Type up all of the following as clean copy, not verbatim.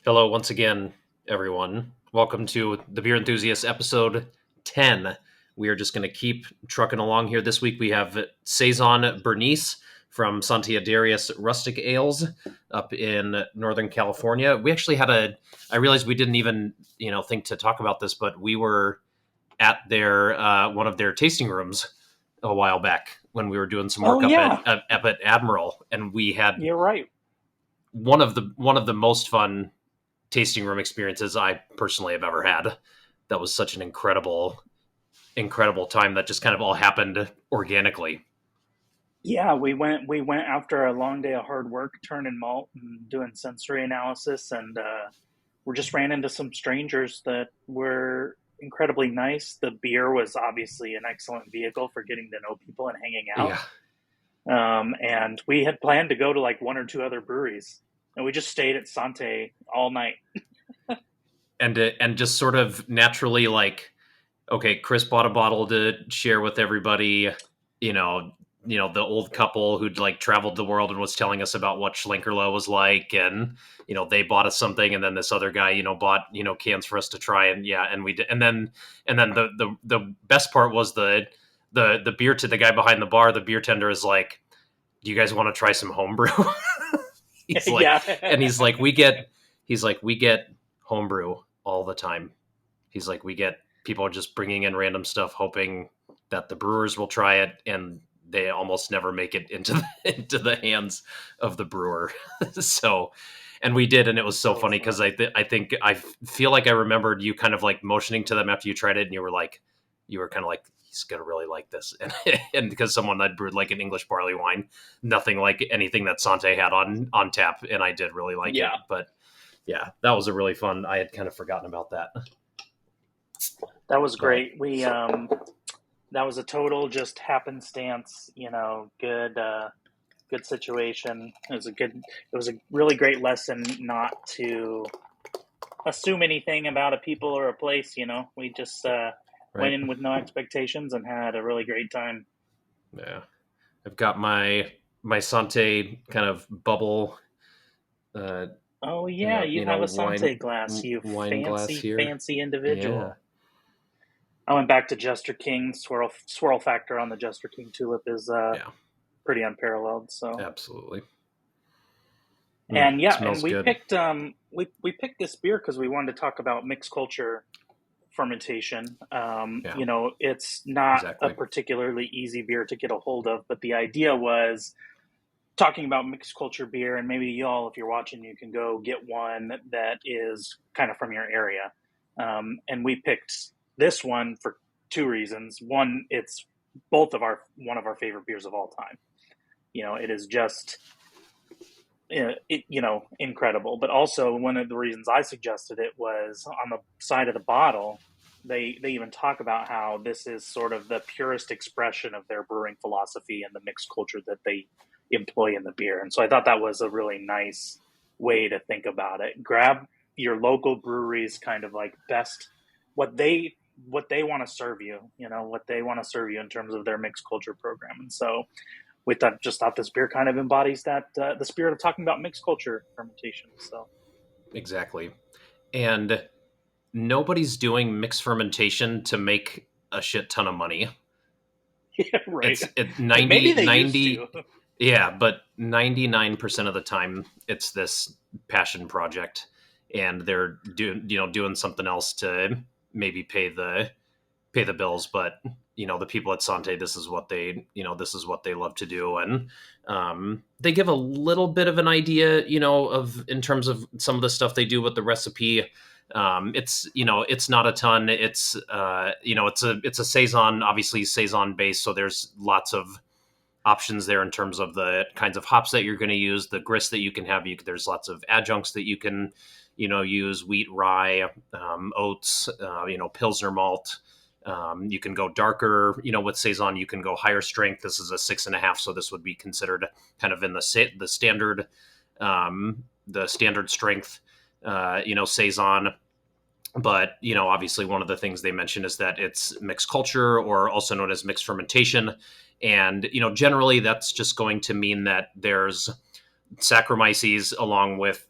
Hello, once again, everyone. Welcome to the Beer Enthusiast episode 10. We are just going to keep trucking along here. This week we have Saison Bernice from Santa Adarius Rustic Ales up in Northern California. We actually I realized we didn't even, think to talk about this, but we were at one of their tasting rooms a while back when we were doing some Oh work yeah, up at Admiral, and we had you're right. one of the most fun tasting room experiences I personally have ever had. That was such an incredible time that just kind of all happened organically. Yeah, we went after a long day of hard work, turning malt and doing sensory analysis, and we just ran into some strangers that were incredibly nice. The beer was obviously an excellent vehicle for getting to know people and hanging out. Yeah. And we had planned to go to like one or two other breweries, and we just stayed at Sante all night. And just sort of naturally, like, okay, Chris bought a bottle to share with everybody. You know, the old couple who'd like traveled the world and was telling us about what Schlenkerla was like, and they bought us something, and then this other guy, bought cans for us to try, and yeah, and we did, and then the best part was the beer to the guy behind the bar. The beer tender is like, "Do you guys want to try some homebrew?" he's like, Yeah, and he's like, we get homebrew all the time. He's like, we get people just bringing in random stuff, hoping that the brewers will try it, and they almost never make it into into the hands of the brewer. So, and we did, and it was so so funny because fun. I think I feel like I remembered you kind of like motioning to them after you tried it, and you were kind of like, he's gonna really like this, and because someone had brewed like an English barley wine, nothing like anything that Sante had on tap, and I did really like it. Yeah, But yeah, that was a really fun. I had kind of forgotten about that, that was but great. We that was a total just happenstance, good good situation. It was a really great lesson not to assume anything about a people or a place, We just went right, in with no expectations and had a really great time. yeah. I've got my Sante kind of bubble, uh, Oh yeah, you have a Sante glass, you wine glass fancy here. fancy Yeah, individual. I went back to Jester King. Swirl factor on the Jester King tulip is yeah, pretty unparalleled. So absolutely. and yeah, and Smells good. we picked this beer because we wanted to talk about mixed culture fermentation. Yeah, It's not a exactly. particularly easy beer to get a hold of, but the idea was talking about mixed culture beer, and maybe y'all, if you're watching, you can go get one that is kind of from your area. And we picked this one for two reasons. One, it's both of our one of our favorite beers of all time. It is just incredible. But also, one of the reasons I suggested it was on the side of the bottle. They even talk about how this is sort of the purest expression of their brewing philosophy and the mixed culture that they employ in the beer. And so I thought that was a really nice way to think about it. Grab your local breweries kind of like best what they want to serve you, what they want to serve you in terms of their mixed culture program. And so we thought this beer kind of embodies that the spirit of talking about mixed culture fermentation. So Exactly. And nobody's doing mixed fermentation to make a shit ton of money. yeah, right. It's it Maybe 90 they used 90. to. Yeah, but 99% of the time it's this passion project, and they're doing something else to maybe pay the bills. But the people at Sante, this is what they love to do, and they give a little bit of an idea, of in terms of some of the stuff they do with the recipe. It's not a ton. It's a saison, obviously saison based, so there's lots of options there in terms of the kinds of hops that you're going to use, the grist that you can have. There's lots of adjuncts that you can, use: wheat, rye, oats, pilsner malt. You can go darker, with saison. You can go higher strength. This is a 6.5, so this would be considered kind of in the standard strength, saison. But obviously one of the things they mention is that it's mixed culture, or also known as mixed fermentation. And generally that's just going to mean that there's Saccharomyces along with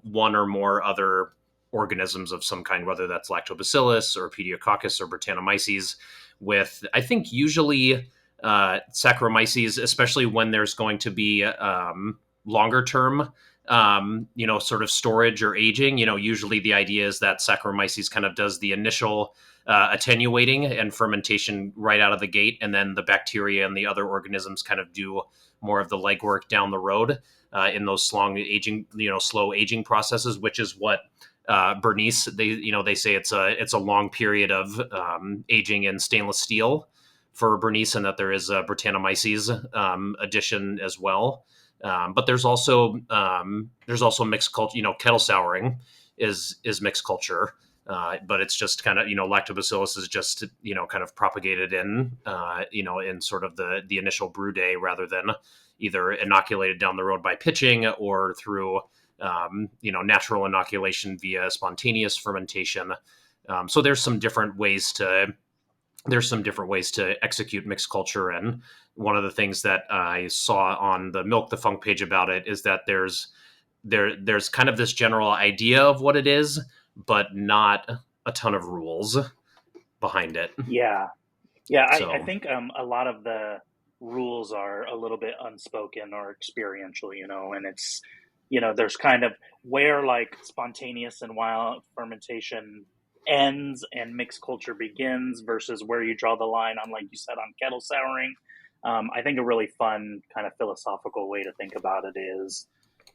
one or more other organisms of some kind, whether that's lactobacillus or pediococcus or Brettanomyces, with, I think, usually Saccharomyces, especially when there's going to be longer term, sort of storage or aging. Usually the idea is that Saccharomyces kind of does the initial attenuating and fermentation right out of the gate, and then the bacteria and the other organisms kind of do more of the legwork down the road in those slow aging processes, which is what Bernice, they say it's a long period of aging in stainless steel for Bernice, and that there is a Brettanomyces addition as well. But there's also mixed culture. Kettle souring is mixed culture, but it's just kind of lactobacillus is just kind of propagated in sort of the initial brew day, rather than either inoculated down the road by pitching or through natural inoculation via spontaneous fermentation. So there's some different ways to execute mixed culture. And one of the things that I saw on the Milk the Funk page about it is that there's kind of this general idea of what it is, but not a ton of rules behind it. Yeah. Yeah, So I think a lot of the rules are a little bit unspoken or experiential, and it's, there's kind of where like spontaneous and wild fermentation ends and mixed culture begins versus where you draw the line on, like you said, on kettle souring. I think a really fun kind of philosophical way to think about it is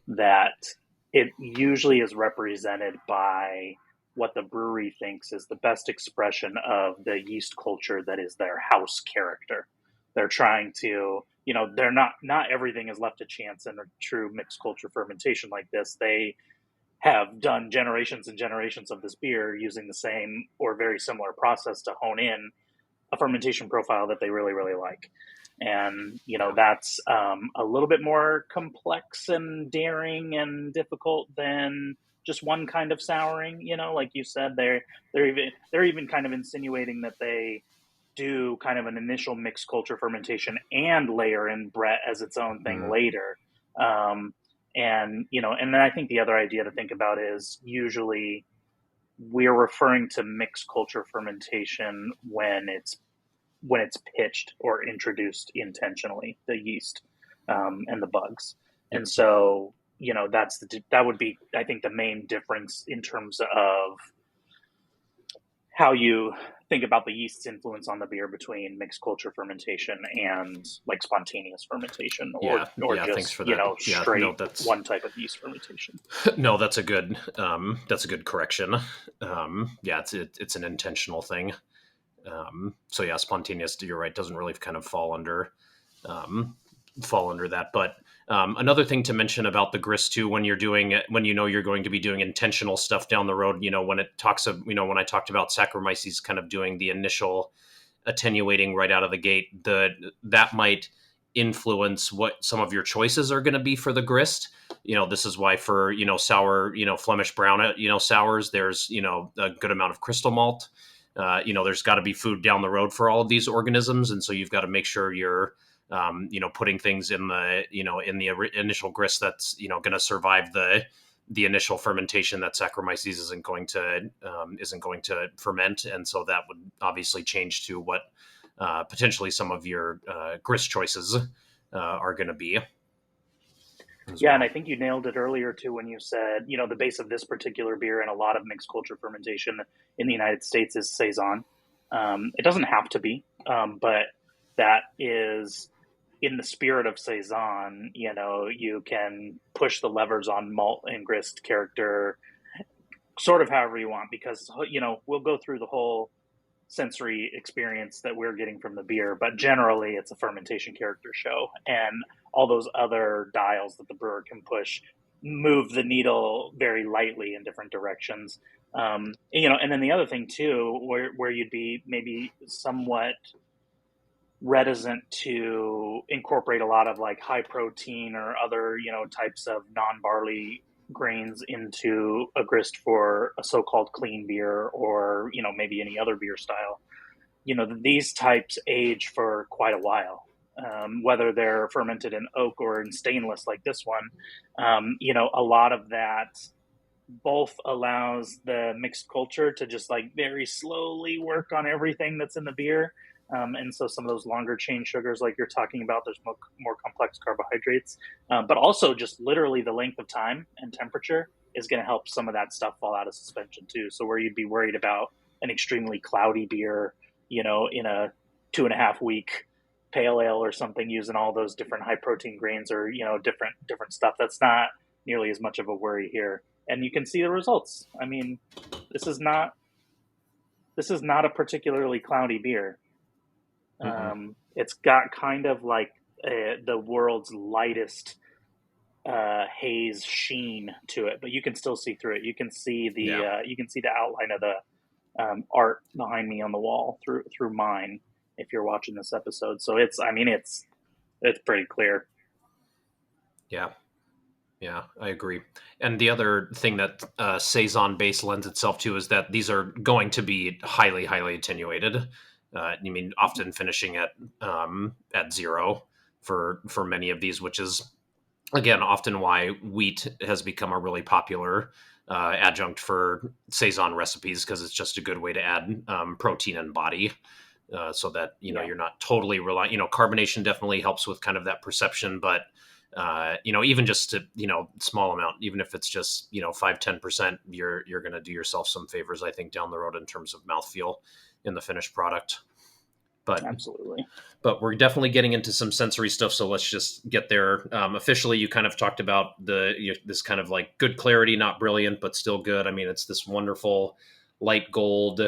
that it usually is represented by what the brewery thinks is the best expression of the yeast culture that is their house character. They're trying to, they're not everything is left to chance in a true mixed culture fermentation like this. They have done generations and generations of this beer using the same or very similar process to hone in a fermentation profile that they really, really like. And, that's a little bit more complex and daring and difficult than just one kind of souring. Like you said, they're even kind of insinuating that they do kind of an initial mixed culture fermentation and layer in Brett as its own thing later. And then I think the other idea to think about is usually we're referring to mixed culture fermentation when it's pitched or introduced intentionally, the yeast and the bugs. And so, that would be, I think, the main difference in terms of how you think about the yeast's influence on the beer between mixed culture fermentation and like spontaneous fermentation, or just thanks for that. straight one type of yeast fermentation. No, that's a good correction. It's an intentional thing. Spontaneous, you're right, doesn't really kind of fall under that. But another thing to mention about the grist too, when you're going to be doing intentional stuff down the road, when I talked about Saccharomyces kind of doing the initial attenuating right out of the gate, that might influence what some of your choices are going to be for the grist. This is why for sour, Flemish brown, sours, there's a good amount of crystal malt. There's got to be food down the road for all of these organisms, and so you've got to make sure you're putting things in the initial grist that's going to survive the initial fermentation that Saccharomyces isn't going to ferment. And so that would obviously change to what potentially some of your grist choices are going to be. Yeah, and I think you nailed it earlier too when you said, the base of this particular beer and a lot of mixed culture fermentation in the United States is Saison. It doesn't have to be, but that is in the spirit of Saison. You can push the levers on malt and grist character sort of however you want, because, we'll go through the whole sensory experience that we're getting from the beer, but generally it's a fermentation character show, and all those other dials that the brewer can push move the needle very lightly in different directions. And then the other thing too, where you'd be maybe somewhat reticent to incorporate a lot of like high protein or other, types of non-barley grains into a grist for a so-called clean beer, or maybe any other beer style, these types age for quite a while. whether they're fermented in oak or in stainless like this one. A lot of that both allows the mixed culture to just like very slowly work on everything that's in the beer. And so some of those longer chain sugars, like you're talking about, there's more complex carbohydrates, but also just literally the length of time and temperature is going to help some of that stuff fall out of suspension too. So where you'd be worried about an extremely cloudy beer, in a 2.5 week pale ale or something using all those different high protein grains or different stuff, that's not nearly as much of a worry here, and you can see the results. I mean, this is not a particularly cloudy beer. Mm-mm. It's got kind of like the world's lightest haze sheen to it, but you can still see through it. You can see Yeah. the outline of the art behind me on the wall through mine if you're watching this episode. So it's pretty clear. Yeah. Yeah, I agree. And the other thing that Saison base lends itself to is that these are going to be highly, highly attenuated. Often finishing at zero for many of these, which is again often why wheat has become a really popular adjunct for Saison recipes, because it's just a good way to add protein and body. So that Yeah, you're not totally relying. Carbonation definitely helps with kind of that perception, but even just to small amount, even if it's just 5-10%, you're going to do yourself some favors, I think, down the road in terms of mouthfeel in the finished product. But absolutely. we're definitely getting into some sensory stuff, so let's just get there. Officially, you kind of talked about this kind of like good clarity, not brilliant, but still good. I mean, it's this wonderful light gold,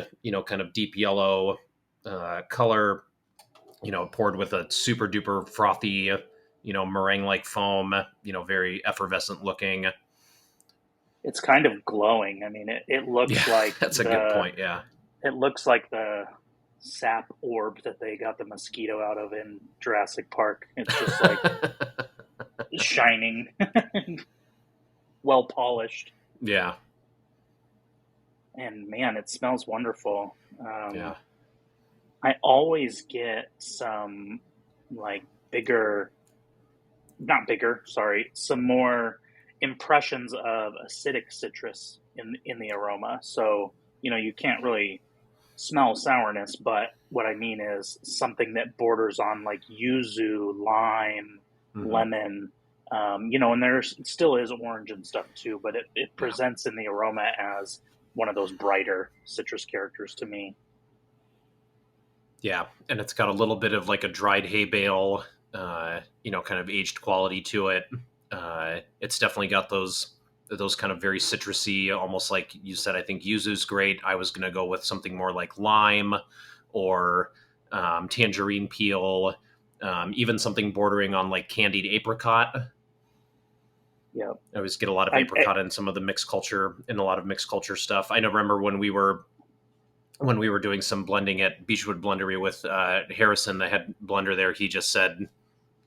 kind of deep yellow color, poured with a super duper frothy, meringue like foam, very effervescent looking. It's kind of glowing. I mean, it Yeah, looks like that's a good point. Yeah. the sap orb that they got the mosquito out of in Jurassic Park. It's just like shining, well polished, Yeah. and man, it smells wonderful. Yeah. I always get some like bigger, not bigger, sorry, some more impressions of acidic citrus in the aroma. So you can't really smell sourness, but what I mean is something that borders on like yuzu, lime, Hmm. lemon. And there still is orange and stuff too, but it Yeah. presents in the aroma as one of those brighter citrus characters to me. Yeah. And it's got a little bit of like a dried hay bale, kind of aged quality to it. It's definitely got those kind of very citrusy, almost like you said. I think yuzu's great. I was gonna go with something more like lime or tangerine peel, even something bordering on like candied apricot. Yeah, I always get a lot of apricot in some of the mixed culture, in a lot of mixed culture stuff. I know, remember when we were doing some blending at Beechwood Blendery with Harrison, the head blender there. He just said,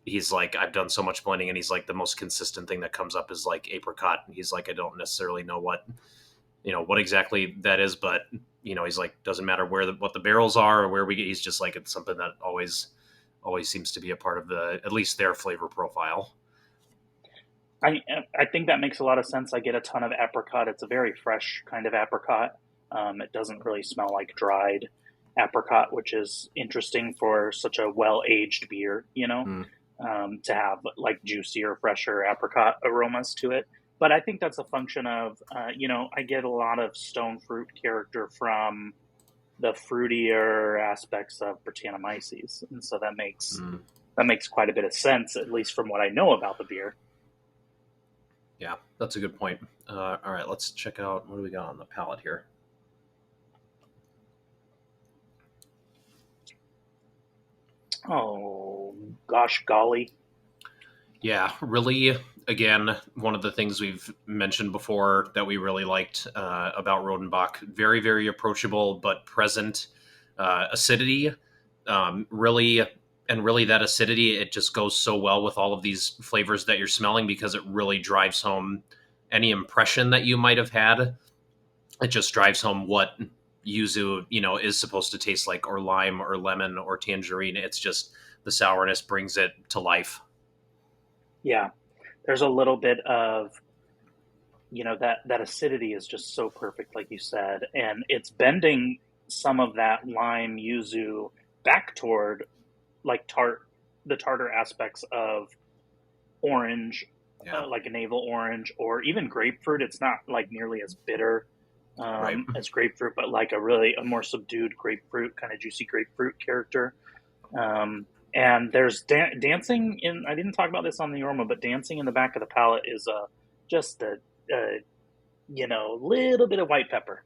he's like, I've done so much blending, and he's like, the most consistent thing that comes up is like apricot. And he's like, I don't necessarily know what exactly that is, but he's like, doesn't matter what the barrels are or where we get. He's just like, it's something that always seems to be a part of at least their flavor profile. I I think that makes a lot of sense. I get a ton of apricot. It's a very fresh kind of apricot. It doesn't really smell like dried apricot, which is interesting for such a well aged beer. Mm, To have like juicier, fresher apricot aromas to it. But I think that's a function of, I get a lot of stone fruit character from the fruitier aspects of Brettanomyces, and so mm. that makes quite a bit of sense, at least from what I know about the beer. Yeah, that's a good point. All right, let's check out what do we got on the palette here. Oh gosh, golly, Yeah, really, again, one of the things we've mentioned before that we really liked about Rodenbach, very, very approachable but present acidity. Really, and really that acidity, it just goes so well with all of these flavors that you're smelling, because it really drives home any impression that you might have had. It just drives home what yuzu is supposed to taste like, or lime or lemon or tangerine. It's just the sourness brings it to life. Yeah, there's a little bit of, that acidity is just so perfect, like you said, and it's bending some of that lime yuzu back toward like the tartar aspects of orange, Yeah. like a navel orange, or even grapefruit. It's not like nearly as bitter Right. as grapefruit, but like a more subdued grapefruit, kind of juicy grapefruit character. And there's dancing in. I didn't talk about this on the aroma, but dancing in the back of the palate is just a little bit of white pepper.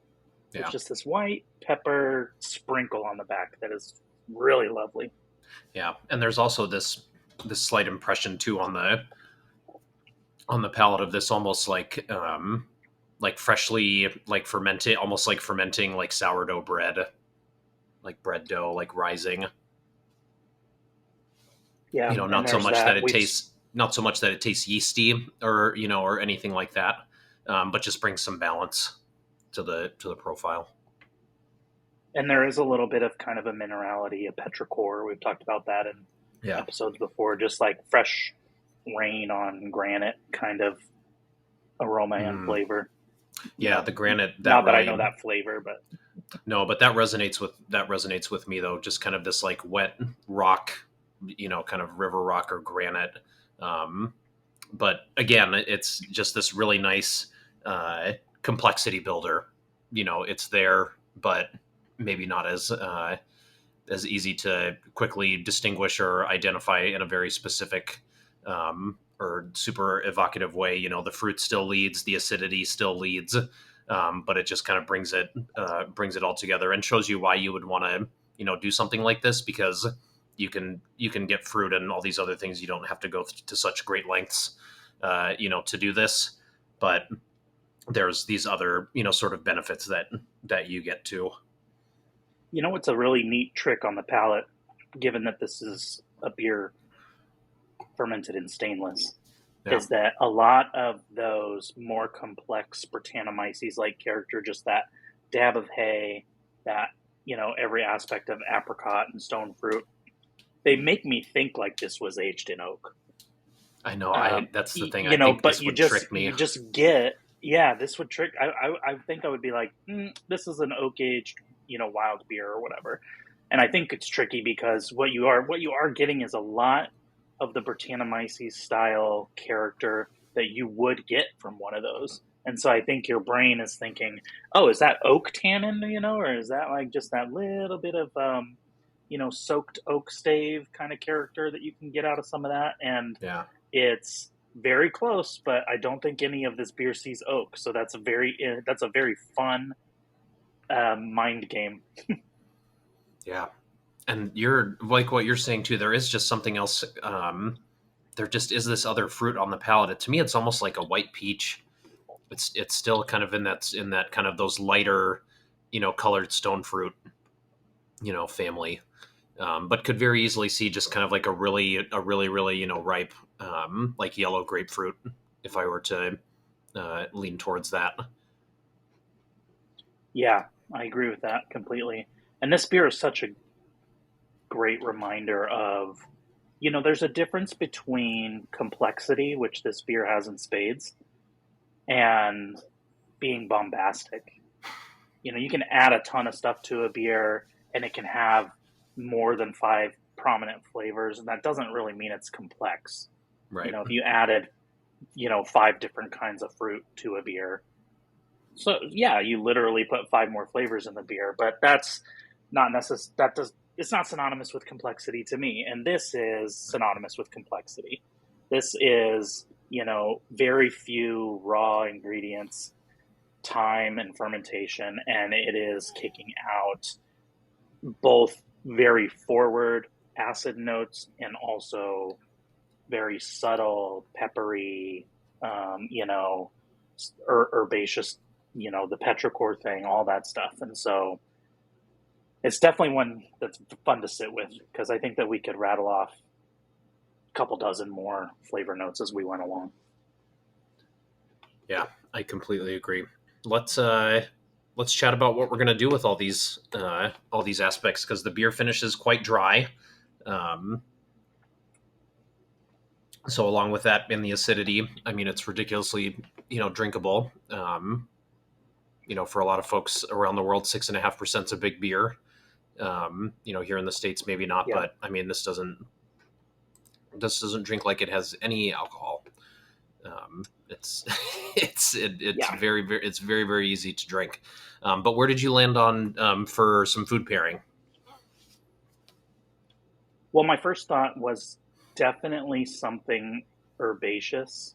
It's Yeah. just this white pepper sprinkle on the back that is really lovely. Yeah. And there's also this slight impression too on the palate of this almost like freshly like fermented, almost like fermenting like sourdough bread, like bread dough, like rising. Yeah, and Not so there's much that that it we've tastes not so much that it tastes yeasty or or anything like that, but just brings some balance to the profile. and there is a little bit of kind of a minerality, a petrichor. We've talked about that in Yeah. episodes before, just like fresh rain on granite kind of aroma and Mm, flavor. You yeah, know, the granite that not that I know really that flavor, but no, but that resonates with me though. Just kind of this like wet rock, kind of river rock or granite. Um, but again, it's just this really nice complexity builder. It's there, but maybe not as easy to quickly distinguish or identify in a very specific or super evocative way. The fruit still leads, the acidity still leads, but it just kind of brings it all together and shows you why you would want to do something like this, because you can get fruit and all these other things. You don't have to go to such great lengths to do this, but there's these other sort of benefits that you get to. what's a really neat trick on the palate, given that this is a beer fermented in stainless, Yeah. is that a lot of those more complex Brettanomyces like character, just that dab of hay, that, every aspect of apricot and stone fruit, they make me think like this was aged in oak. I know. I That's the thing. I think But this you would just trick me. you just get, yeah, this would trick. I think I would be like, this is an oak aged, wild beer or whatever. And I think it's tricky because what you are getting is a lot of the Brettanomyces style character that you would get from one of those. And so I think your brain is thinking, oh, is that oak tannin, or is that like just that little bit of soaked oak stave kind of character that you can get out of some of that? And Yeah. it's very close, but I don't think any of this beer sees oak. So that's a very fun mind game. Yeah. And you're like what you're saying too. There is just something else. There just is this other fruit on the palate. To me, it's almost like a white peach. It's still kind of in that kind of those lighter, colored stone fruit, family. But could very easily see just kind of like a really, ripe, like yellow grapefruit, if I were to lean towards that. Yeah, I agree with that completely. And this beer is such a great reminder of, there's a difference between complexity, which this beer has in spades, and being bombastic. You can add a ton of stuff to a beer and it can have more than five prominent flavors, and that doesn't really mean it's complex. Right. If you added, five different kinds of fruit to a beer, so yeah, you literally put five more flavors in the beer, but that's not necessary. That does It's not synonymous with complexity to me, and this is synonymous with complexity. This is, very few raw ingredients, time and fermentation, and it is kicking out both very forward acid notes and also very subtle peppery, herbaceous, the petrichor thing, all that stuff. And so it's definitely one that's fun to sit with, because I think that we could rattle off a couple dozen more flavor notes as we went along. Yeah, I completely agree. Let's chat about what we're gonna do with all these aspects, because the beer finish is quite dry. Um, So along with that and the acidity, I mean, it's ridiculously, drinkable. For a lot of folks around the world, 6.5% is a big beer. Here in the States, maybe not, Yeah, but I mean, this doesn't drink like it has any alcohol. It's it's yeah. very easy to drink. But where did you land on for some food pairing? Well, my first thought was definitely something herbaceous,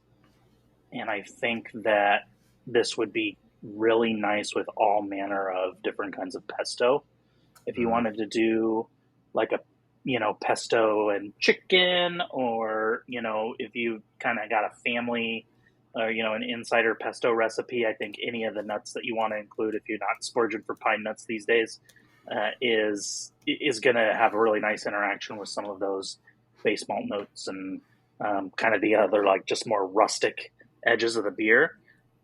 and I think that this would be really nice with all manner of different kinds of pesto. If you Mm, wanted to do like a pesto and chicken, or if you kind of got a family or an insider pesto recipe, I think any of the nuts that you want to include, if you're not splurging for pine nuts these days, is going to have a really nice interaction with some of those base malt notes and kind of the other, like, just more rustic edges of the beer.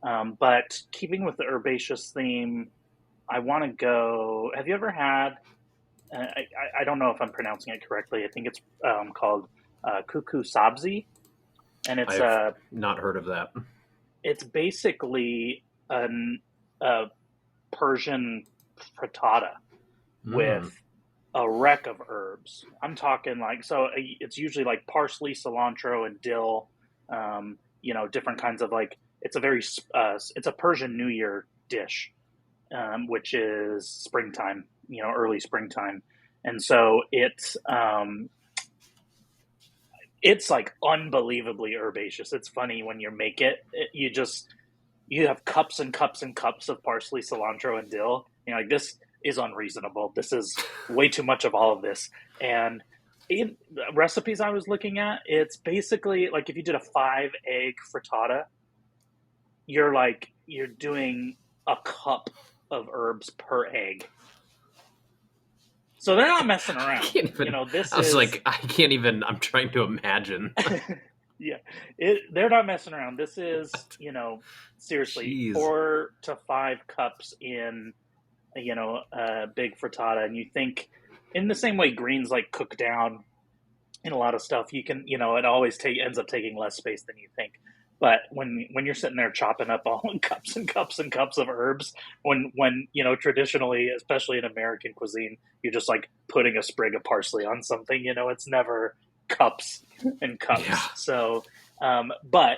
But keeping with the herbaceous theme, I want to go. Have you ever had? I don't know if I'm pronouncing it correctly. I think it's called kuku sabzi, and I've not heard of that. it's basically a Persian frittata with Mm, a wreck of herbs. I'm talking like, so it's usually like parsley, cilantro, and dill. Different kinds of, like, it's a Persian New Year dish, which is springtime, early springtime, and so it's like unbelievably herbaceous. It's funny when you make you have cups and cups and cups of parsley, cilantro, and dill. Like, this is unreasonable. This is way too much of all of this. And in the recipes I was looking at, it's basically like if you did a 5 egg frittata, you're doing a cup of herbs per egg. So they're not messing I around. can't even. This I was is like, I can't even. I'm trying to imagine. yeah, they're not messing around. This is, seriously, Jeez. 4 to 5 cups in, a big frittata. And you think, in the same way greens like cook down in a lot of stuff, you can, it always ends up taking less space than you think. But when you're sitting there chopping up all cups and cups and cups of herbs, when traditionally, especially in American cuisine, you're just like putting a sprig of parsley on something. It's never cups and Yeah. cups. So, but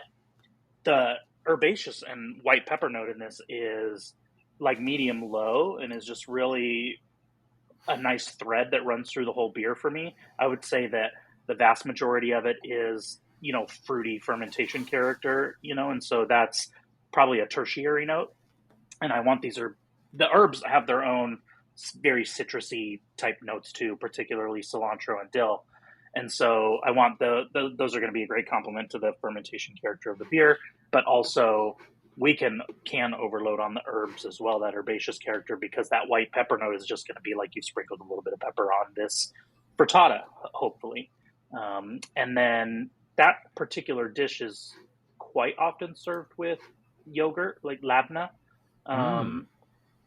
the herbaceous and white pepper note in this is like medium low, and is just really a nice thread that runs through the whole beer for me. I would say that the vast majority of it is, fruity fermentation character, and so that's probably a tertiary note. And I want the herbs have their own very citrusy type notes too, particularly cilantro and dill. And so I want those are going to be a great complement to the fermentation character of the beer, but also we can overload on the herbs as well, that herbaceous character, because that white pepper note is just going to be like you've sprinkled a little bit of pepper on this frittata, hopefully. And then that particular dish is quite often served with yogurt, like labna. Mm. Um,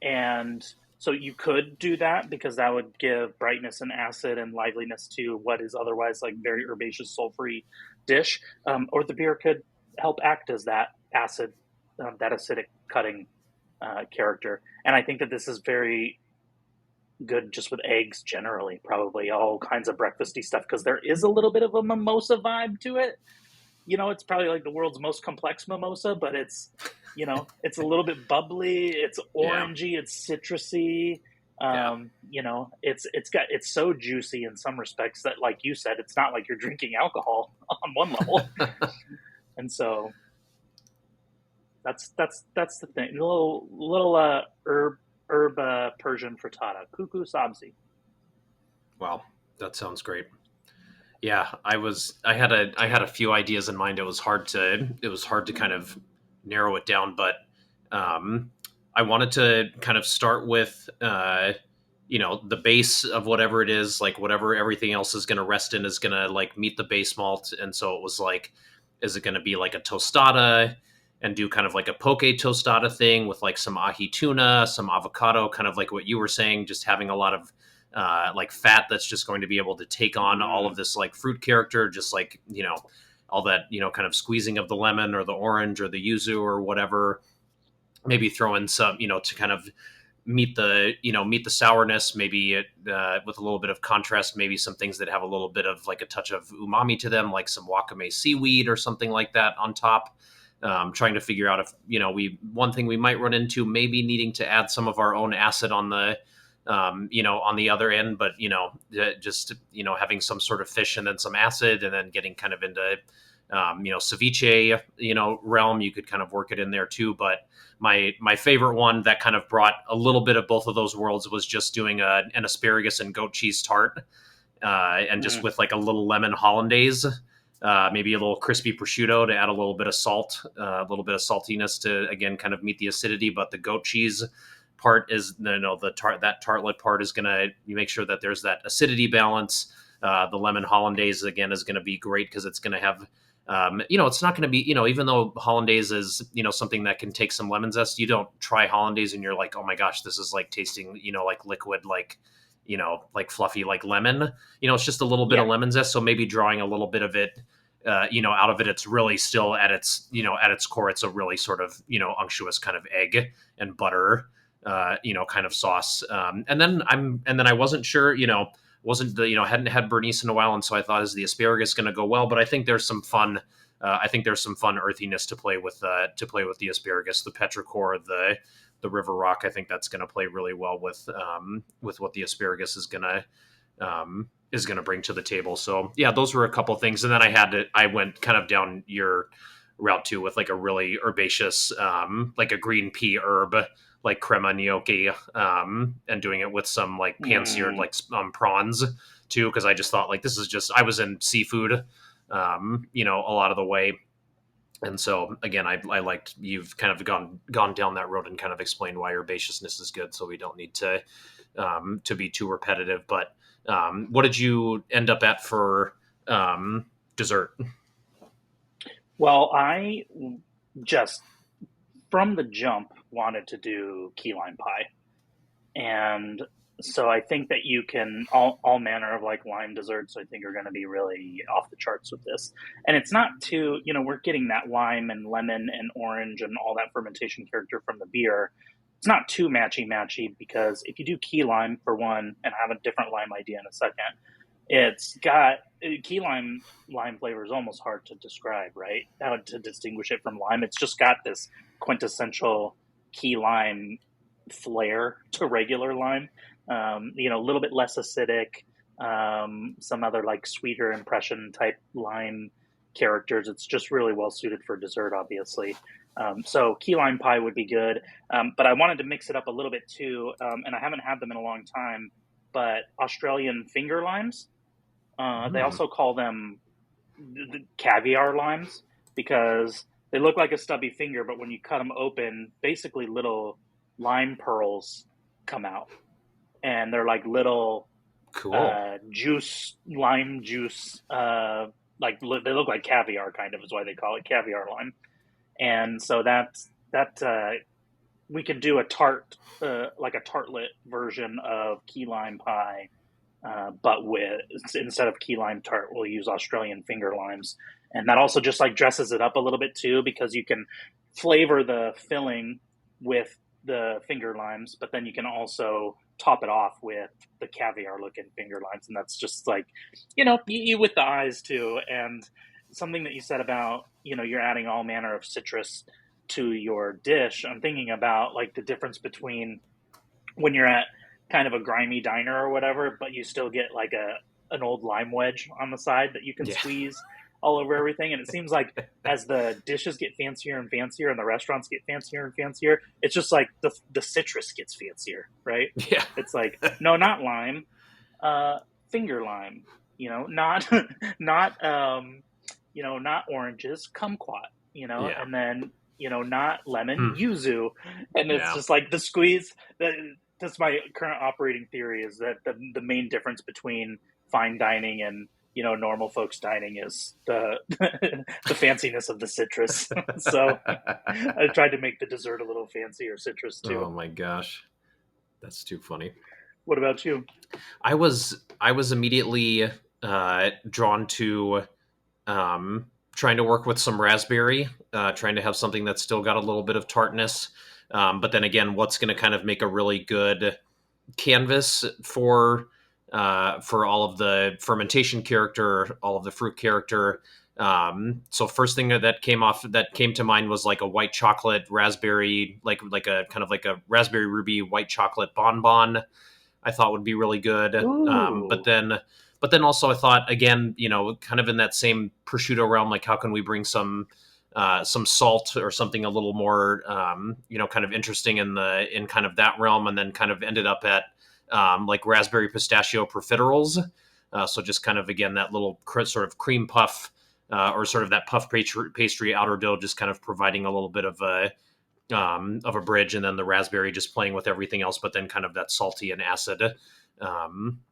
and so you could do that, because that would give brightness and acid and liveliness to what is otherwise like very herbaceous, sulfury dish. Or the beer could help act as that acid, that acidic cutting character. And I think that this is very good just with eggs generally, probably all kinds of breakfasty stuff, because there is a little bit of a mimosa vibe to it. It's probably like the world's most complex mimosa, but it's a little bit bubbly, it's Yeah. orangey, it's citrusy. Yeah. It's so juicy in some respects that, like you said, it's not like you're drinking alcohol on one level. And so that's the thing. A little herb Persian frittata, kuku sabzi. Wow. That sounds great. Yeah, I had a few ideas in mind. It was hard to kind of narrow it down, but um, I wanted to kind of start with the base of whatever it is, like whatever everything else is going to rest in is going to like meet the base malt, and so it was like, is it going to be like a tostada and do kind of like a poke tostada thing with like some ahi tuna, some avocado, kind of like what you were saying, just having a lot of like fat that's just going to be able to take on all Mm, of this like fruit character, just like all that, kind of squeezing of the lemon or the orange or the yuzu or whatever. Maybe throw in some, to kind of meet the sourness, maybe with a little bit of contrast, maybe some things that have a little bit of like a touch of umami to them, like some wakame seaweed or something like that on top. Trying to figure out if, one thing we might run into, maybe needing to add some of our own acid on the, on the other end, but, just, having some sort of fish and then some acid, and then getting kind of into, ceviche, realm, you could kind of work it in there too. But my favorite one that kind of brought a little bit of both of those worlds was just doing an asparagus and goat cheese tart, and just with like a little lemon hollandaise, maybe a little crispy prosciutto to add a little bit of salt, a little bit of saltiness to, again, kind of meet the acidity. But the goat cheese part is, that tartlet part is gonna, you make sure that there's that acidity balance. The lemon hollandaise, again, is going to be great because it's going to have, it's not going to be, even though hollandaise is, something that can take some lemon zest, you don't try hollandaise and you're like, oh my gosh, this is like tasting, like liquid, like, like fluffy, like lemon, it's just a little bit of lemon zest. So maybe drawing a little bit of it, out of it, it's really still at its, at its core, it's a really sort of, unctuous kind of egg and butter, kind of sauce. And then I wasn't sure, wasn't the, hadn't had Bernice in a while, and so I thought, is the asparagus going to go well? But I think there's some fun. I think there's some fun earthiness to play with the asparagus, the petrichor, the river rock. I think that's going to play really well with what the asparagus is going to bring to the table. So yeah, those were a couple things, and then I went kind of down your route too with like a really herbaceous, like a green pea herb, like crema gnocchi, and doing it with some like pan-seared like prawns too, because I just thought like this is just, I was in seafood, a lot of the way, and so again, I liked, you've kind of gone down that road and kind of explained why herbaceousness is good, so we don't need to be too repetitive. But what did you end up at for dessert? Well, I just from the jump wanted to do key lime pie. And so I think that you can, all manner of like lime desserts, I think, are going to be really off the charts with this. And it's not too, we're getting that lime and lemon and orange and all that fermentation character from the beer. It's not too matchy because if you do key lime for one, and I have a different lime idea in a second, it's got key lime flavor is almost hard to describe, right? How to distinguish it from lime. It's just got this quintessential key lime flair to regular lime. A little bit less acidic, some other like sweeter impression type lime characters. It's just really well suited for dessert, obviously. So key lime pie would be good. But I wanted to mix it up a little bit too, and I haven't had them in a long time, but Australian finger limes. They also call them the caviar limes because they look like a stubby finger, but when you cut them open, basically little lime pearls come out, and they're like little Cool. lime juice. Like they look like caviar, kind of is why they call it caviar lime. And so that we could do a tart, like a tartlet version of key lime pie. But instead of key lime tart, we'll use Australian finger limes, and that also just like dresses it up a little bit too, because you can flavor the filling with the finger limes, but then you can also top it off with the caviar looking finger limes, and that's just like, you with the eyes too. And something that you said about, you're adding all manner of citrus to your dish. I'm thinking about like the difference between when you're at kind of a grimy diner or whatever, but you still get like an old lime wedge on the side that you can squeeze all over everything. And it seems like as the dishes get fancier and fancier and the restaurants get fancier and fancier, it's just like the citrus gets fancier, right? Yeah. It's like, no, not lime, finger lime, not, not, not oranges, kumquat, and then, not lemon, yuzu. And it's just like the squeeze that's my current operating theory, is that the main difference between fine dining and normal folks dining is the the fanciness of the citrus. So I tried to make the dessert a little fancier citrus too. Oh my gosh, that's too funny. What about you? I was immediately drawn to trying to work with some raspberry, trying to have something that's still got a little bit of tartness. But then again, what's going to kind of make a really good canvas for all of the fermentation character, all of the fruit character. So first thing that came to mind was like a white chocolate raspberry, like a kind of like a raspberry ruby white chocolate bonbon. I thought would be really good. Ooh. But then also I thought again, kind of in that same prosciutto realm, like how can we bring some salt or something a little more, kind of interesting in kind of that realm, and then kind of ended up at like raspberry pistachio profiteroles. So just kind of again that little sort of cream puff, or sort of that puff pastry outer dough, just kind of providing a little bit of a bridge, and then the raspberry just playing with everything else, but then kind of that salty and acid. Um,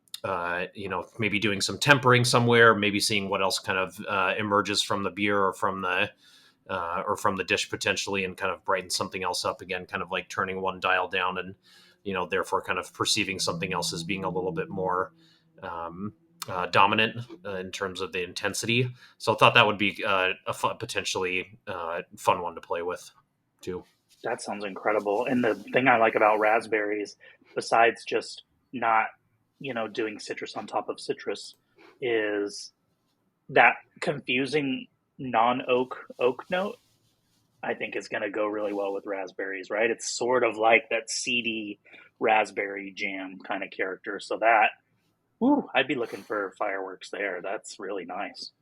Maybe doing some tempering somewhere, maybe seeing what else kind of emerges from the beer or from the dish potentially, and kind of brighten something else up again, kind of like turning one dial down, and therefore kind of perceiving something else as being a little bit more dominant in terms of the intensity. So I thought that would be potentially fun one to play with too. That sounds incredible. And the thing I like about raspberries, besides just not, doing citrus on top of citrus, is that confusing non-oak note. I think is going to go really well with raspberries, right? It's sort of like that seedy raspberry jam kind of character. So that, ooh, I'd be looking for fireworks there. That's really nice.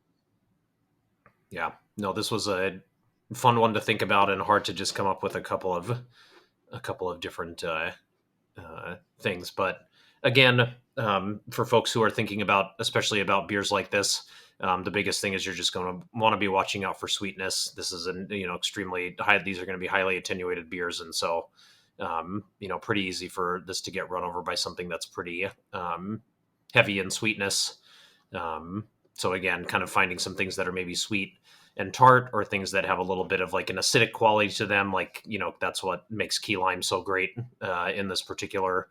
Yeah, no, this was a fun one to think about, and hard to just come up with a couple of different things. But again, for folks who are thinking about, especially about beers like this, the biggest thing is you're just going to want to be watching out for sweetness. This is an extremely high. These are going to be highly attenuated beers, and so pretty easy for this to get run over by something that's pretty heavy in sweetness. So again, kind of finding some things that are maybe sweet and tart, or things that have a little bit of like an acidic quality to them. Like, that's what makes key lime so great in this particular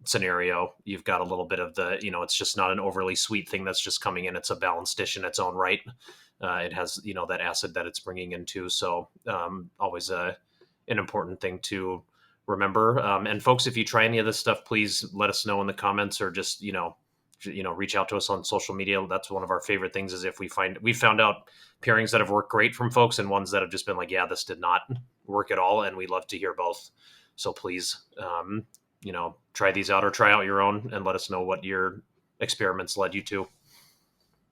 scenario. You've got a little bit of it's just not an overly sweet thing that's just coming in. It's a balanced dish in its own right. It has, that acid that it's bringing into. So always an important thing to remember. And folks, if you try any of this stuff, please let us know in the comments, or just, reach out to us on social media. That's one of our favorite things, is if we found out pairings that have worked great from folks, and ones that have just been like, yeah, this did not work at all. And we love to hear both. So please, try these out, or try out your own, and let us know what your experiments led you to.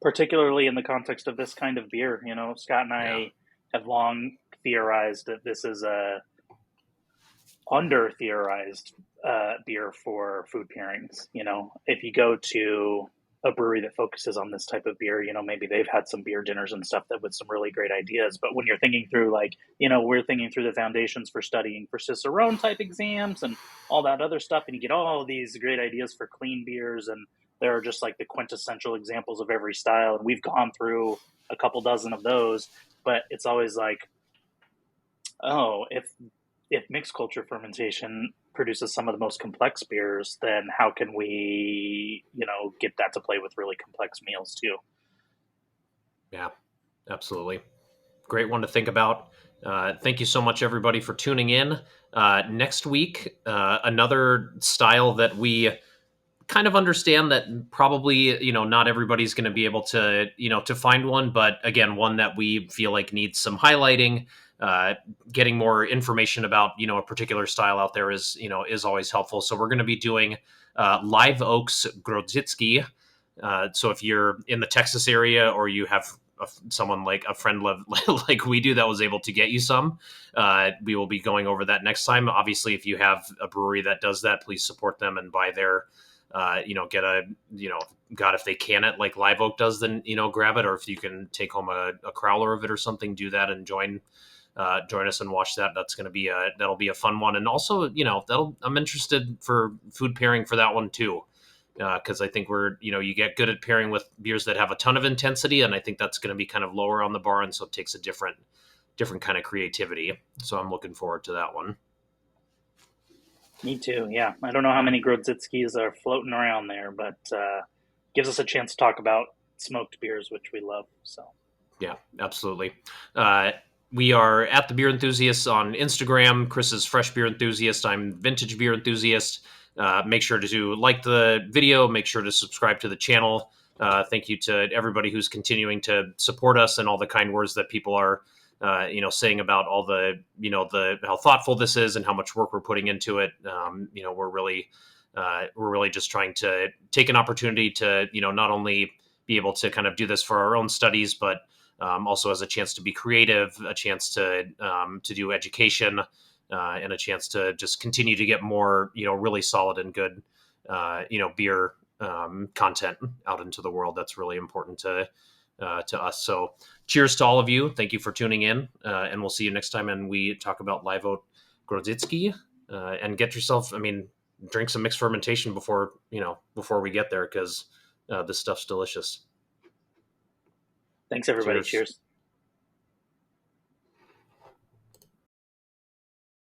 Particularly in the context of this kind of beer, Scott and Yeah. I have long theorized that this is a under theorized beer for food pairings. If you go to a brewery that focuses on this type of beer, maybe they've had some beer dinners and stuff that with some really great ideas. But when you're thinking through, like, we're thinking through the foundations for studying for Cicerone type exams and all that other stuff, and you get all these great ideas for clean beers, and there are just like the quintessential examples of every style. And we've gone through a couple dozen of those, but it's always like, oh, if mixed culture fermentation produces some of the most complex beers, then how can we, get that to play with really complex meals too? Yeah, absolutely. Great one to think about. Thank you so much, everybody, for tuning in. Next week, another style that we kind of understand that probably not everybody's going to be able to find one, but again, one that we feel like needs some highlighting. Getting more information about a particular style out there is always helpful. So we're going to be doing Live Oaks Grodzicki. So if you're in the Texas area, or you have someone like a friend like we do that was able to get you some, we will be going over that next time. Obviously, if you have a brewery that does that, please support them and buy their get a, God, if they can it like Live Oak does, then, grab it. Or if you can take home a crowler of it or something, do that and join us and watch that. That's going to be that'll be a fun one. And also, I'm interested for food pairing for that one too. Because I think you get good at pairing with beers that have a ton of intensity, and I think that's going to be kind of lower on the bar, and so it takes a different kind of creativity. So I'm looking forward to that one. Me too. Yeah, I don't know how many Grodzitskis are floating around there, but gives us a chance to talk about smoked beers, which we love. So Yeah, absolutely. Uh, we are at the Beer Enthusiasts on Instagram. Chris is Fresh Beer Enthusiast. I'm Vintage Beer Enthusiast. Make sure to like the video. Make sure to subscribe to the channel. Thank you to everybody who's continuing to support us and all the kind words that people are, saying about all the, the how thoughtful this is and how much work we're putting into it. We're really just trying to take an opportunity to, not only be able to kind of do this for our own studies, but also as a chance to be creative, a chance to do education, and a chance to just continue to get more, really solid and good, beer content out into the world. That's really important to us. So, cheers to all of you. Thank you for tuning in, and we'll see you next time. And we talk about live oat Grodzicki, and get yourself. I mean, drink some mixed fermentation before we get there because this stuff's delicious. Thanks, everybody. Cheers. Cheers.